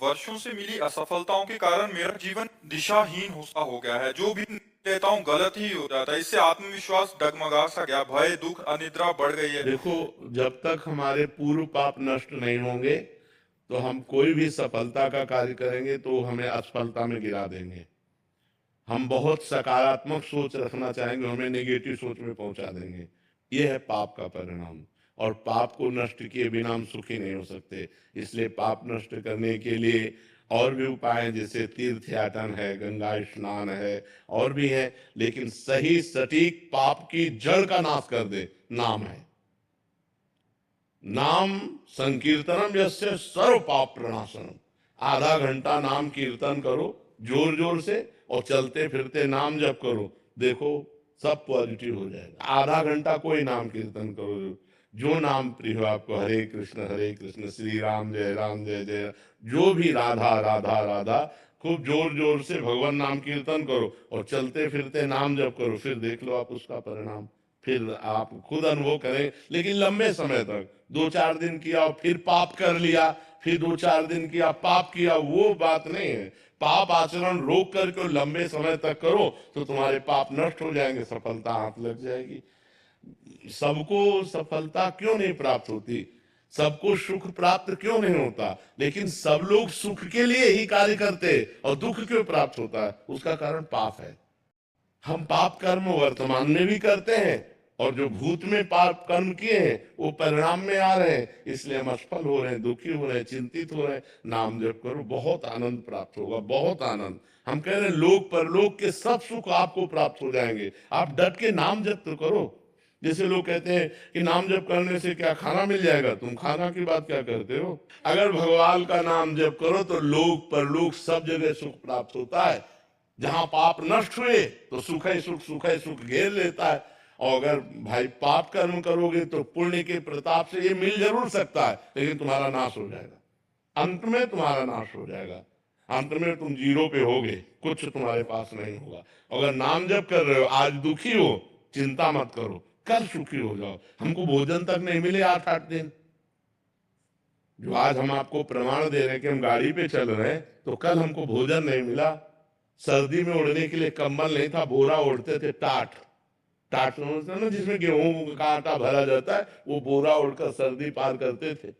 वर्षों से मिली असफलताओं के कारण मेरा जीवन दिशाहीन हो गया है। जो भी लेता हूँ गलत ही हो जाता है। इससे आत्मविश्वास डगमगा सा गया, भय, दुख, अनिद्रा बढ़ गई है। देखो, जब तक हमारे पूर्व पाप नष्ट नहीं होंगे तो हम कोई भी सफलता का कार्य करेंगे तो हमें असफलता में गिरा देंगे। हम बहुत सकारात्मक सोच रखना चाहेंगे, हमें नेगेटिव सोच में पहुंचा देंगे। यह है पाप का परिणाम। और पाप को नष्ट किए बिना हम सुखी नहीं हो सकते। इसलिए पाप नष्ट करने के लिए और भी उपाय हैं, जैसे तीर्थ याटन है, गंगा स्नान है, और भी है। लेकिन सही सटीक पाप की जड़ का नाश कर दे नाम है। नाम संकीर्तनम यस्य सर्व पाप प्रणाशनम। आधा घंटा नाम कीर्तन करो जोर जोर से, और चलते फिरते नाम जप करो, देखो सब पॉजिटिव हो जाएगा। आधा घंटा कोई नाम कीर्तन करो, जो नाम प्रिय हो आपको, हरे कृष्ण, श्री राम जय जय राम, जो भी, राधा राधा राधा, खूब जोर जोर से भगवान नाम कीर्तन करो और चलते फिरते नाम जप करो। फिर देख लो आप उसका परिणाम, फिर आप खुद अनुभव करें। लेकिन लंबे समय तक, 2-4 दिन किया और फिर पाप कर लिया, फिर 2-4 दिन किया पाप किया, वो बात नहीं है। पाप आचरण रोक करके लंबे समय तक करो तो तुम्हारे पाप नष्ट हो जाएंगे, सफलता हाथ लग जाएगी। सबको सफलता क्यों नहीं प्राप्त होती, सबको सुख प्राप्त क्यों नहीं होता, लेकिन सब लोग सुख के लिए ही कार्य करते और दुख क्यों प्राप्त होता है? उसका कारण पाप है। हम पाप कर्म वर्तमान में भी करते हैं, और जो भूत में पाप कर्म किए हैं वो परिणाम में आ रहे हैं। इसलिए हम असफल हो रहे हैं, दुखी हो रहे हैं, चिंतित हो रहे हैं। नाम जप करो, बहुत आनंद प्राप्त होगा, बहुत आनंद। हम कह रहे हैं लोक परलोक के सब सुख आपको प्राप्त हो जाएंगे। आप डट के नाम जप तो करो। जैसे लोग कहते हैं कि नाम जप करने से क्या खाना मिल जाएगा, तुम खाना की बात क्या करते हो? अगर भगवान का नाम जप करो तो लोक परलोक सब जगह सुख प्राप्त होता है। जहां पाप नष्ट हुए तो सुख है सुख, सुख है सुख घेर लेता है। और अगर भाई पाप कर्म करोगे तो पुण्य के प्रताप से ये मिल जरूर सकता है, लेकिन तुम्हारा नाश हो जाएगा, अंत में तुम्हारा नाश हो जाएगा। अंत में तुम जीरो पे होगे, कुछ तुम्हारे पास नहीं होगा। अगर नाम जप कर रहे हो, आज दुखी हो, चिंता मत करो, कल सुखी हो जाओ। हमको भोजन तक नहीं मिले 8-8 दिन, जो आज हम आपको प्रमाण दे रहे हैं कि हम गाड़ी पे चल रहे हैं, तो कल हमको भोजन नहीं मिला। सर्दी में ओढ़ने के लिए कंबल नहीं था, बोरा ओढ़ते थे, टाट। टाट समझते ना, जिसमें गेहूं का आटा भरा जाता है, वो बोरा ओढ़कर सर्दी पार करते थे।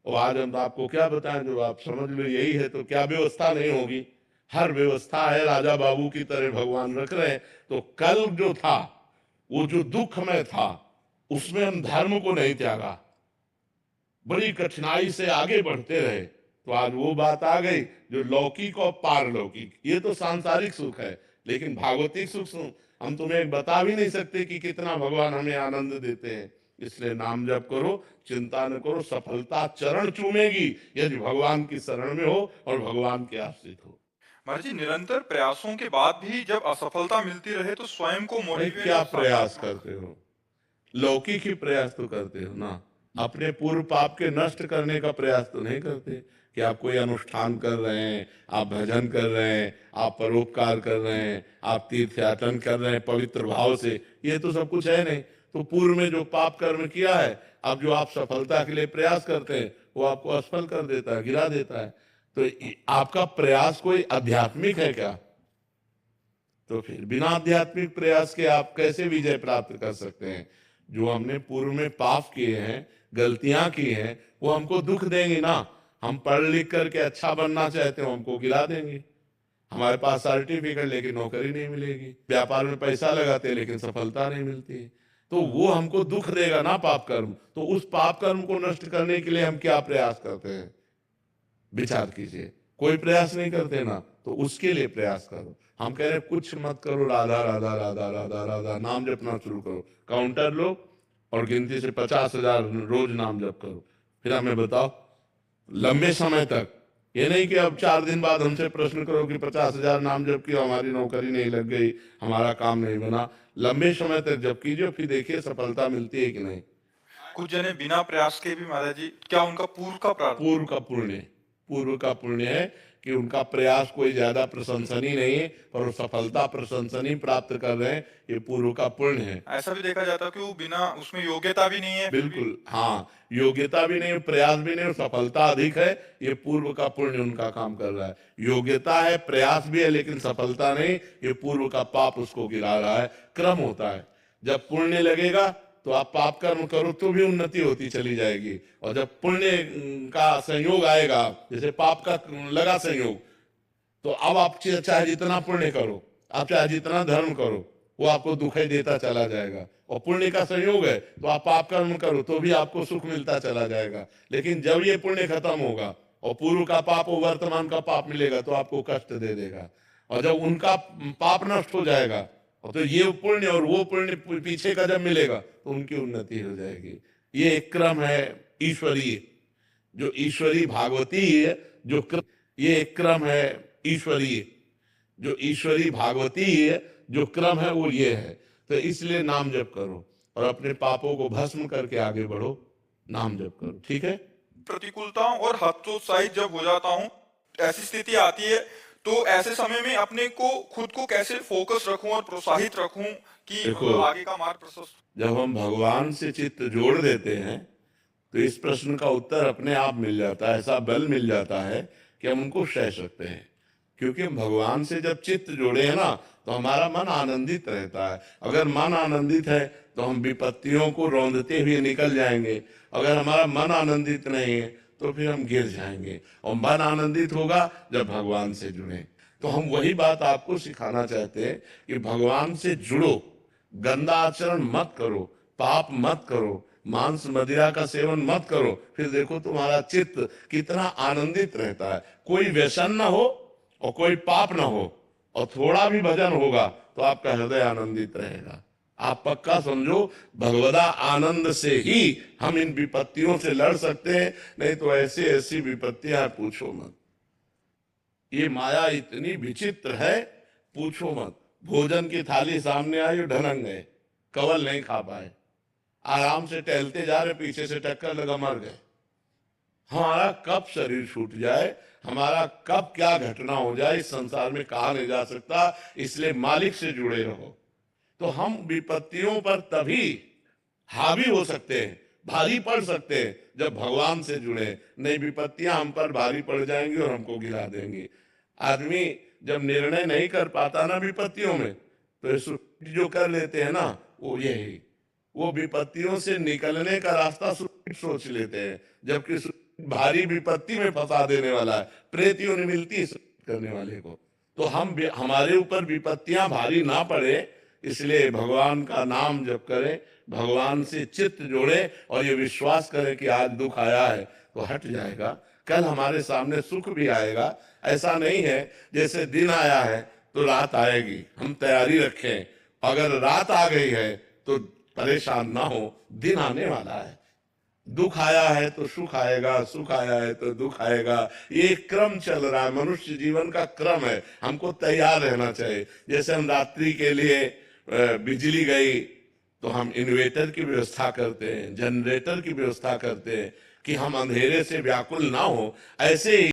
और आज हम तो आपको क्या बताएं, जो आप समझ लो यही है, तो क्या व्यवस्था नहीं होगी? हर व्यवस्था है, राजा बाबू की तरह भगवान रख रहे हैं। तो कल जो था, वो जो दुख में था, उसमें हम धर्म को नहीं त्यागा, बड़ी कठिनाई से आगे बढ़ते रहे। तो आज वो बात आ गई, जो लौकिक और पारलौकिक, ये तो सांसारिक सुख है। लेकिन भागवतिक सुख हम तुम्हें बता भी नहीं सकते कि कितना भगवान हमें आनंद देते हैं। इसलिए नाम जप करो, चिंता न करो, सफलता चरण चूमेगी यदि भगवान की शरण में हो और भगवान के आश्रित हो। महाराज जी, निरंतर प्रयासों के बाद भी जब असफलता मिलती रहे तो स्वयं को भाई मोटिवेट क्या और प्रयास सकारात्मक। करते हो? लौकिक ही प्रयास तो करते हो ना, अपने पूर्व पाप के नष्ट करने का प्रयास तो नहीं करते। कि आप कोई अनुष्ठान कर रहे हैं, आप भजन कर रहे हैं, आप परोपकार कर रहे हैं, आप तीर्थयाटन कर रहे हैं पवित्र भाव से, ये तो सब कुछ है नहीं। तो पूर्व में जो पाप कर्म किया है, अब जो आप सफलता के लिए प्रयास करते हैं, वो आपको असफल कर देता है, गिरा देता है। तो आपका प्रयास कोई आध्यात्मिक है क्या? तो फिर बिना आध्यात्मिक प्रयास के आप कैसे विजय प्राप्त कर सकते हैं? जो हमने पूर्व में पाप किए हैं, गलतियां की हैं, वो हमको दुख देंगे ना। हम पढ़ लिख करके अच्छा बनना चाहते हो, हमको गिरा देंगे। हमारे पास सर्टिफिकेट लेकिन नौकरी नहीं मिलेगी, व्यापार में पैसा लगाते हैं लेकिन सफलता नहीं मिलती। तो वो हमको दुख देगा ना पाप कर्म। तो उस पाप कर्म को नष्ट करने के लिए हम क्या प्रयास करते हैं? विचार कीजिए। कोई प्रयास नहीं करते ना, तो उसके लिए प्रयास करो। हम कह रहे हैं कुछ मत करो, राधा राधा राधा राधा राधा नाम जपना शुरू करो। काउंटर लो और गिनती से 50,000 रोज नाम जप करो। फिर हमें बताओ, लंबे समय तक। ये नहीं कि अब 4 दिन बाद हमसे प्रश्न करो कि 50,000 नाम जप किया, हमारी नौकरी नहीं लग गई, हमारा काम नहीं बना। लंबे समय तक जप कीजिए, फिर देखिए सफलता मिलती है कि नहीं। कुछ जने बिना प्रयास के भी महाराज जी, क्या उनका पूर्व का प्रारंभ। पूर्व का पुण्य, पूर्व का पुण्य है कि उनका प्रयास कोई ज्यादा प्रशंसनीय नहीं है, पर वो सफलता प्रशंसनीय प्राप्त कर रहे हैं, ये पूर्व का पुण्य है। ऐसा भी देखा जाता है कि वो बिना उसमें योग्यता भी नहीं है फिर भी बिल्कुल, हाँ, योग्यता भी नहीं, प्रयास भी नहीं, सफलता अधिक है, ये पूर्व का पुण्य उनका काम कर रहा है। योग्यता है, प्रयास भी है, लेकिन सफलता नहीं, ये पूर्व का पाप उसको गिरा रहा है। क्रम होता है, जब पुण्य लगेगा तो आप पाप कर्म करो तो भी उन्नति होती चली जाएगी, और जब पुण्य का संयोग आएगा, जैसे पाप का लगा संयोग, तो अब आप चाहे जितना पुण्य करो, आप चाहे जितना धर्म करो, वो आपको दुख ही देता चला जाएगा। और पुण्य का संयोग है तो आप पाप कर्म करो तो भी आपको सुख मिलता चला जाएगा। लेकिन जब ये पुण्य खत्म होगा और पूर्व का पाप और वर्तमान का पाप मिलेगा तो आपको कष्ट दे देगा। और जब उनका पाप नष्ट हो जाएगा और तो ये पुण्य और वो पुण्य पीछे का जब मिलेगा तो उनकी उन्नति हो जाएगी। ये एक क्रम है ईश्वरीय, जो ईश्वरी भागवती है, जो ये एक क्रम है ईश्वरीय, जो ईश्वरी भागवती है, जो क्रम है वो ये है। तो इसलिए नाम जप करो और अपने पापों को भस्म करके आगे बढ़ो, नाम जप करो, ठीक है। प्रतिकूलताओं और हतोत्साहित जब हो जाता हूँ, ऐसी स्थिति आती है, तो ऐसे समय में अपने को खुद को कैसे फोकस रखूं और प्रोत्साहित रखूं कि देखो, आगे का मार्ग प्रशस्त। जब हम भगवान से चित्त जोड़ देते हैं तो इस प्रश्न का उत्तर अपने आप मिल जाता है, ऐसा बल मिल जाता है कि हम उनको सह सकते हैं। क्योंकि हम भगवान से जब चित्त जोड़े हैं ना तो हमारा मन आनंदित रहता है। अगर मन आनंदित है तो हम विपत्तियों को रौंदते हुए निकल जाएंगे। अगर हमारा मन आनंदित नहीं है तो फिर हम गिर जाएंगे। और मन आनंदित होगा जब भगवान से जुड़े। तो हम वही बात आपको सिखाना चाहते हैं कि भगवान से जुड़ो, गंदा आचरण मत करो, पाप मत करो, मांस मदिरा का सेवन मत करो, फिर देखो तुम्हारा चित्त कितना आनंदित रहता है। कोई व्यसन ना हो और कोई पाप ना हो और थोड़ा भी भजन होगा तो आपका हृदय आनंदित रहेगा। आप पक्का समझो, भगवदा आनंद से ही हम इन विपत्तियों से लड़ सकते हैं, नहीं तो ऐसी ऐसी विपत्तियां पूछो मत। ये माया इतनी विचित्र है, पूछो मत। भोजन की थाली सामने आई, ढलक गए, कवल नहीं खा पाए, आराम से टहलते जा रहे, पीछे से टक्कर लगा, मर गए। हमारा कब शरीर छूट जाए, हमारा कब क्या घटना हो जाए, इस संसार में कहा नहीं जा सकता। इसलिए मालिक से जुड़े रहो। तो हम विपत्तियों पर तभी हावी हो सकते हैं, भारी पड़ सकते हैं, जब भगवान से जुड़े। नहीं, विपत्तियां हम पर भारी पड़ जाएंगी और हमको गिरा देंगी। आदमी जब निर्णय नहीं कर पाता ना विपत्तियों में, तो जो कर लेते हैं ना, वो यही, वो विपत्तियों से निकलने का रास्ता सोच लेते हैं, जबकि भारी विपत्ति में फंसा देने वाला है। प्रेतियों ने मिलती है करने वाले को। तो हमारे ऊपर विपत्तियां भारी ना पड़े, इसलिए भगवान का नाम जप करें, भगवान से चित्त जोड़े और ये विश्वास करें कि आज दुख आया है तो हट जाएगा, कल हमारे सामने सुख भी आएगा। ऐसा नहीं है जैसे दिन आया है तो रात आएगी, हम तैयारी रखें। अगर रात आ गई है तो परेशान ना हो, दिन आने वाला है। दुख आया है तो सुख आएगा, सुख आया है तो दुख आएगा। ये क्रम चल रहा है, मनुष्य जीवन का क्रम है। हमको तैयार रहना चाहिए। जैसे हम रात्रि के लिए बिजली गई तो हम इन्वर्टर की व्यवस्था करते हैं, जनरेटर की व्यवस्था करते हैं कि हम अंधेरे से व्याकुल ना हो। ऐसे ही